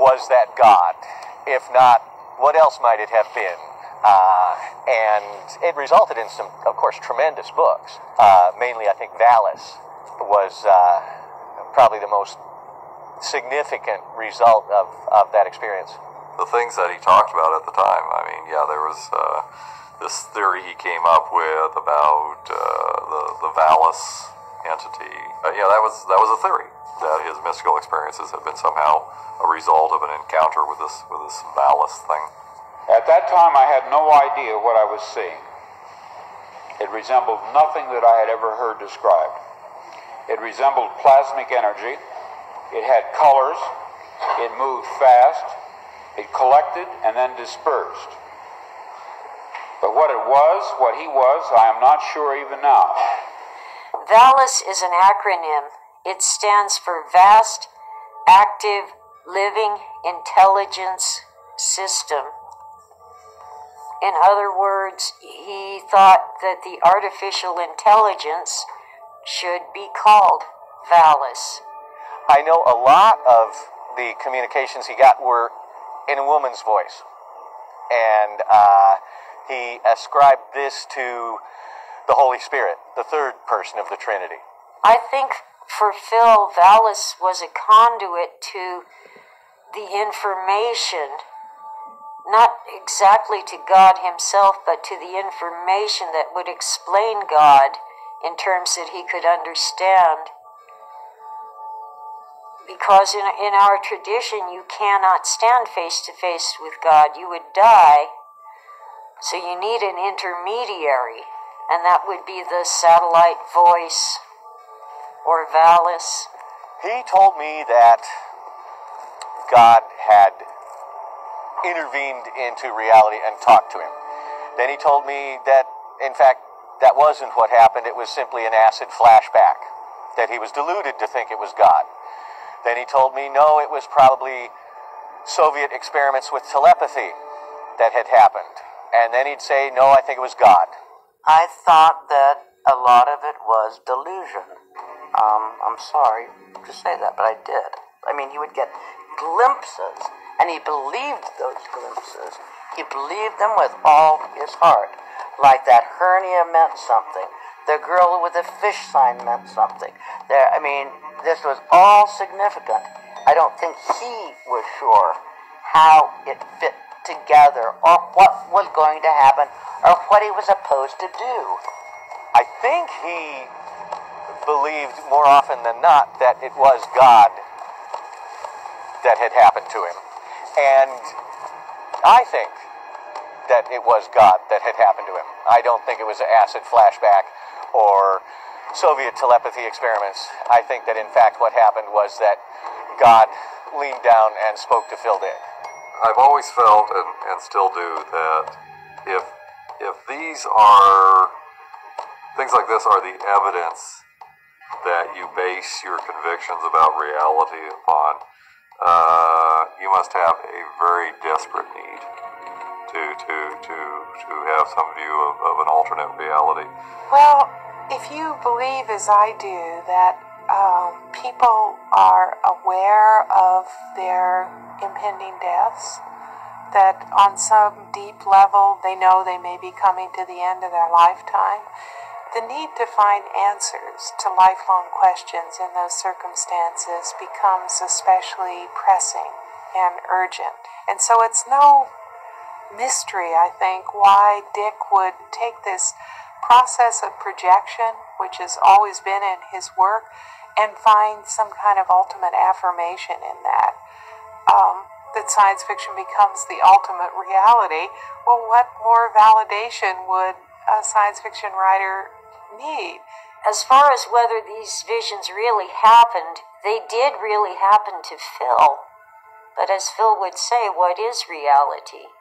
was that God? If not, what else might it have been? And it resulted in some, of course, tremendous books. Mainly, I think Valis was probably the most significant result of that experience. The things that he talked about at the time, I mean, yeah, there was this theory he came up with about the Valis entity. Yeah, that was a theory, that his mystical experiences had been somehow a result of an encounter with this Valis thing. At that time, I had no idea what I was seeing. It resembled nothing that I had ever heard described. It resembled plasmic energy. It had colors. It moved fast. It collected and then dispersed. But what it was, what he was, I am not sure even now. Valis is an acronym. It stands for Vast, Active, Living Intelligence System. In other words, he thought that the artificial intelligence should be called Valis. I know a lot of the communications he got were in a woman's voice. And he ascribed this to the Holy Spirit, the third person of the Trinity. I think for Phil, Valis was a conduit to the information, not exactly to God himself, but to the information that would explain God in terms that he could understand. Because in our tradition, you cannot stand face to face with God. You would die. So you need an intermediary, and that would be the satellite voice or Valis. He told me that God had intervened into reality and talked to him. Then he told me that, in fact, that wasn't what happened. It was simply an acid flashback, that he was deluded to think it was God. Then he told me, no, it was probably Soviet experiments with telepathy that had happened. And then he'd say, no, I think it was God. I thought that a lot of it was delusion. I'm sorry to say that, but I did. I mean, he would get glimpses, and he believed those glimpses. He believed them with all his heart. Like that hernia meant something. The girl with the fish sign meant something. This was all significant. I don't think he was sure how it fit together, or what was going to happen, or what he was supposed to do. I think he believed more often than not that it was God that had happened to him. And I think that it was God that had happened to him. I don't think it was an acid flashback or Soviet telepathy experiments. I think that, in fact, what happened was that God leaned down and spoke to Phil Dick. I've always felt, and still do, that if these are, things like this are the evidence that you base your convictions about reality upon, you must have a very desperate need to have some view of an alternate reality. Well, if you believe, as I do, that people are aware of their impending deaths, that on some deep level they know they may be coming to the end of their lifetime, the need to find answers to lifelong questions in those circumstances becomes especially pressing and urgent. And so it's no mystery, I think, why Dick would take this process of projection, which has always been in his work, and find some kind of ultimate affirmation in that. That science fiction becomes the ultimate reality. Well, what more validation would a science fiction writer need? As far as whether these visions really happened, they did really happen to Phil. But as Phil would say, what is reality?